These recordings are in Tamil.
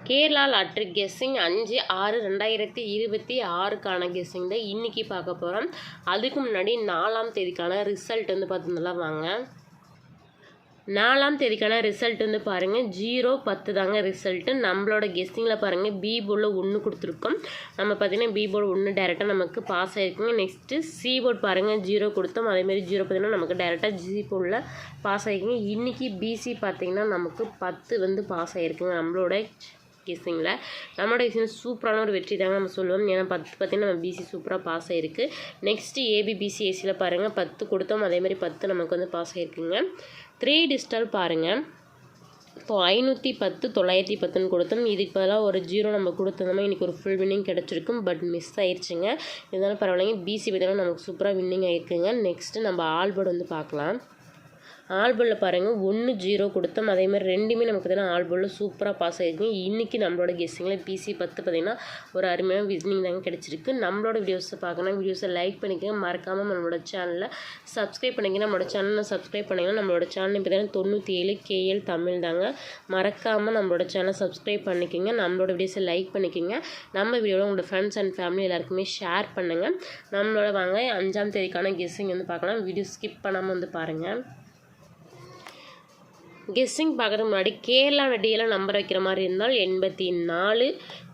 கேரளா லாட்ரி கெஸ்ஸிங் 5/6/2026க்கான கெஸ்ஸிங் தான் இன்றைக்கி பார்க்க போகிறோம். அதுக்கு முன்னாடி 4ஆம் தேதிக்கான ரிசல்ட் வந்து பார்த்துருந்தலாம் வாங்க. 4ஆம் தேதிக்கான ரிசல்ட் வந்து பாருங்கள் 0-10 தாங்க ரிசல்ட்டு. நம்மளோட கெஸ்ஸிங்கில் பாருங்கள் பி போர்டில் 1 கொடுத்துருக்கோம். நம்ம பார்த்திங்கன்னா பி போர்டு 1 டேரெக்டாக நமக்கு பாஸ் ஆகிருக்குங்க. நெக்ஸ்ட்டு சி போர்டு பாருங்கள் 0 கொடுத்தோம். அதேமாதிரி 0 பார்த்திங்கன்னா நமக்கு டேரெக்டாக ஜி போர்டில் பாஸ் ஆகிருக்குங்க. இன்றைக்கி பிசி பார்த்திங்கன்னா நமக்கு 10 வந்து பாஸ் ஆகிருக்குங்க. நம்மளோட கெஸ்ஸிங்கில் நம்மளோட கெஸ்ஸிங் சூப்பரான ஒரு வெற்றி தாங்க நம்ம சொல்லுவோம். ஏன்னா 10 பார்த்திங்கன்னா நம்ம பிசி சூப்பராக பாஸ் ஆகிருக்கு. நெக்ஸ்ட்டு ஏபிபிசி ஏசியில் பாருங்கள் 10 கொடுத்தோம். அதேமாதிரி 10 நமக்கு வந்து பாஸ் ஆகிருக்குங்க. 3 டிஜிட்டல் பாருங்கள் இப்போ 510 910 கொடுத்தோம். இதுக்கு பதிலாக ஒரு 0 நம்ம கொடுத்தோம்னா இன்றைக்கி ஒரு ஃபுல் வின்னிங் கிடச்சிருக்கும். பட் மிஸ் ஆயிடுச்சுங்க. இதனால பரவாயில்லைங்க. பிசி பார்த்திங்கன்னா நமக்கு சூப்பராக வின்னிங் ஆகிருக்குங்க. நெக்ஸ்ட்டு நம்ம ஆல்போர்டு வந்து பார்க்கலாம். ஆல்போர்டில் பாருங்கள் 1-0 கொடுத்தோம். அதேமாதிரி ரெண்டுமே நமக்கு பார்த்திங்கன்னா ஆல்போர்டில் சூப்பராக பாஸ் ஆகிருக்கும். இன்றைக்கி நம்மளோட கெஸ்ஸிங்கில் பிசி 10 பார்த்திங்கன்னா ஒரு அருமையான வின்னிங் தாங்க கிடச்சிருக்கு. நம்மளோட வீடியோஸை பார்க்கணும். வீடியோஸை லைக் பண்ணிக்கோங்க. மறக்காமல் நம்மளோட சேனலில் சப்ஸ்கிரைப் பண்ணிக்கங்க. நம்மளோட சேனலை சப்ஸ்கிரைப் பண்ணிங்கன்னா நம்மளோட சேனல் பார்த்திங்கன்னா 97 KL தமிழ் தாங்க. மறக்காமல் நம்மளோட சேனலை சப்ஸ்கிரைப் பண்ணிக்கோங்க. நம்மளோட வீடியோஸை லைக் பண்ணிக்கோங்க. நம்ம வீடியோவில் உங்களோட ஃப்ரெண்ட்ஸ் அண்ட் ஃபேமிலி எல்லாருக்குமே ஷேர் பண்ணுங்கள். நம்மளோட வாங்க 5ஆம் தேதிக்கான கெஸ்ஸிங் வந்து பார்க்கலாம். வீடியோ ஸ்கிப் பண்ணாமல் வந்து பாருங்கள். கெஸ்ஸிங் பார்க்குறதுக்கு முன்னாடி கேரளா நடிகையில் நம்பர் வைக்கிற மாதிரி இருந்தால் 84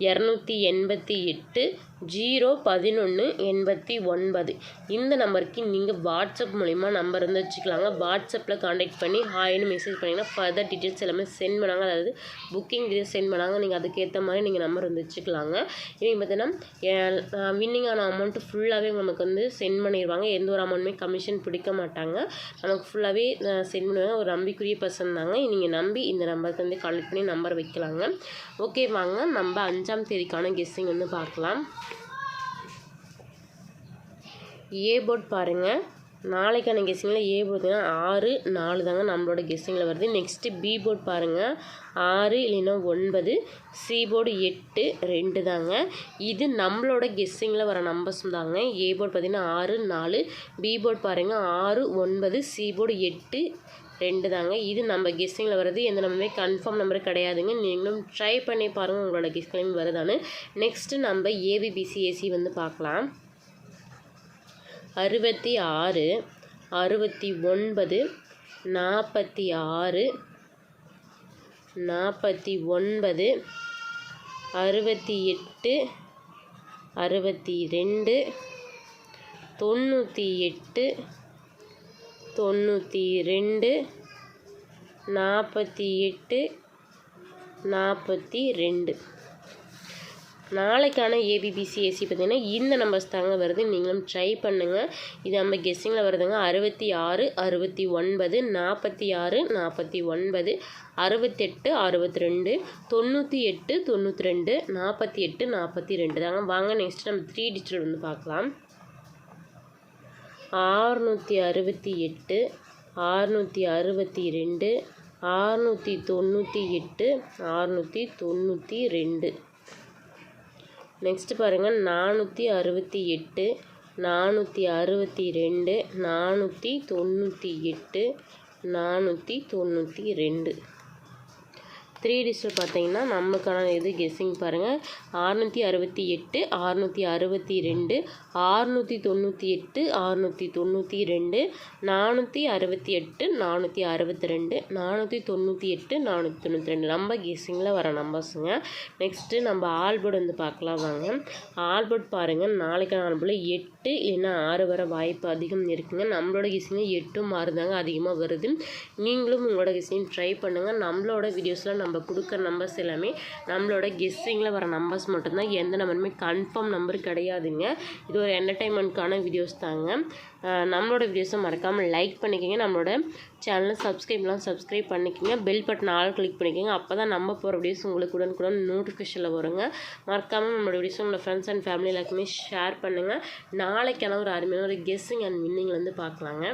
288 011 89 இந்த நம்பருக்கு நீங்கள் வாட்ஸ்அப் மூலிமா நம்பர் வந்து வச்சுக்கலாங்க. வாட்ஸ்அப்பில் காண்டாக்ட் பண்ணி ஹாய்னு மெசேஜ் பண்ணிங்கன்னா ஃபர்தர் டீட்டெயில்ஸ் எல்லாமே சென்ட் பண்ணாங்க. அதாவது புக்கிங் டீட்டெயில்ஸ் சென்ட் பண்ணாங்க. நீங்கள் அதுக்கேற்ற மாதிரி நீங்கள் நம்பர் வந்து வச்சுக்கலாங்க. இவங்க பார்த்தீங்கன்னா வின்னிங்கான அமௌண்ட்டு ஃபுல்லாகவே நமக்கு வந்து சென்ட் பண்ணிடுவாங்க. எந்த ஒரு அமௌண்ட்டுமே கமிஷன் பிடிக்க மாட்டாங்க. நமக்கு ஃபுல்லாகவே சென்ட் பண்ணுவாங்க. ஒரு நம்பிக்குரிய பர்சன் தாங்க. நீங்கள் நம்பி இந்த நம்பருக்கு வந்து கான்டாக்ட் பண்ணி நம்பர் வைக்கலாங்க. ஓகே வாங்க நம்ம 5ஆம் தேதிக்கான கெஸ்ஸிங் வந்து பார்க்கலாம். ஏ போர்ட் பாருங்கள். நாளைக்கான கெஸ்ஸிங்கில் ஏ போர்டு 6-4 தாங்க நம்மளோட கெஸ்ஸிங்கில் வருது. நெக்ஸ்ட்டு பி போர்டு பாருங்கள் 6 இல்லைன்னா 9, சி போர்டு 8-2 தாங்க. இது நம்மளோட கெஸ்ஸிங்கில் வர நம்பர்ஸ் தாங்க. ஏ போர்டு பார்த்திங்கன்னா 6-4, பி போர்டு பாருங்கள் 6-9, சி போர்டு 8-2 தாங்க. இது நம்ம கெஸ்ஸிங்கில் வருது. எந்த நம்பருமே கன்ஃபார்ம் நம்பர் கிடையாதுங்க. நீங்களும் ட்ரை பண்ணி பாருங்கள் உங்களோட கெஸ்ஸிங் வருதான்னு. நெக்ஸ்ட்டு நம்ம ஏபிபிசி ஏசி வந்து பார்க்கலாம். 66 69 46 49 68 62 98 92 48 42 நாளைக்கான ஏபிபிசி ஏசி பார்த்திங்கன்னா இந்த நம்பர்ஸ் தாங்க வருது. நீங்களும் ட்ரை பண்ணுங்கள். இது நம்ம கெஸ்ஸிங்கில் வருதுங்க. 66 69 46 49 68 62 98 92 48 42 தாங்க. வாங்க நெக்ஸ்ட் நம்ம 3 டிஜிட்டல் வந்து பார்க்கலாம். 668 662 698 692. நெக்ஸ்ட்டு பாருங்கள் 468 462 498 492. 3 டிஜிட்டல் பார்த்தீங்கன்னா நமக்கான இது கெஸ்ஸிங் பாருங்கள். 668 662 698 692 468 462 498 492 நம்ம கெஸ்ஸிங்கில் வர நம்பர்ஸுங்க. நெக்ஸ்ட்டு நம்ம ஆல்போர்டு வந்து பார்க்கலாம் வாங்க. ஆல்போர்டு பாருங்கள். நாளைக்கான ஆல்போர்டில் 8 இல்லைன்னா 6 வர வாய்ப்பு அதிகம் இருக்குங்க. நம்மளோட கெஸ்ஸிங்க 8 தாங்க அதிகமாக வருது. நீங்களும் உங்களோட கெஸ்ஸிங் ட்ரை பண்ணுங்கள். நம்மளோட வீடியோஸில் நம்ம கொடுக்குற நம்பர்ஸ் எல்லாமே நம்மளோட கெஸ்ஸிங்கில் வர நம்பர்ஸ் மட்டும்தான். எந்த நம்பருமே கன்ஃபார்ம் நம்பர் கிடையாதுங்க. இது ஒரு என்டர்டைன்மெண்ட்கான வீடியோஸ் தாங்க. நம்மளோட வீடியோஸை மறக்காமல் லைக் பண்ணிக்கோங்க. நம்மளோட சேனலை சப்ஸ்கிரைப் பண்ணிக்கோங்க. பெல் பட்டன் ஆல் கிளிக் பண்ணிக்கோங்க. அப்போ தான் நம்ம போகிற வீடியோஸ் உங்களுக்கு உடனுக்குடன் நோட்டிஃபிகேஷனில் வருங்க. மறக்காமல் நம்மளோட வீடியோஸ் உங்களோட ஃப்ரெண்ட்ஸ் அண்ட் ஃபேமிலி எல்லாருக்குமே ஷேர் பண்ணுங்கள். நாளைக்கான ஒரு அருமையான ஒரு கெஸ்ஸிங் அண்ட் வின்னிங் வந்து பார்க்கலாங்க.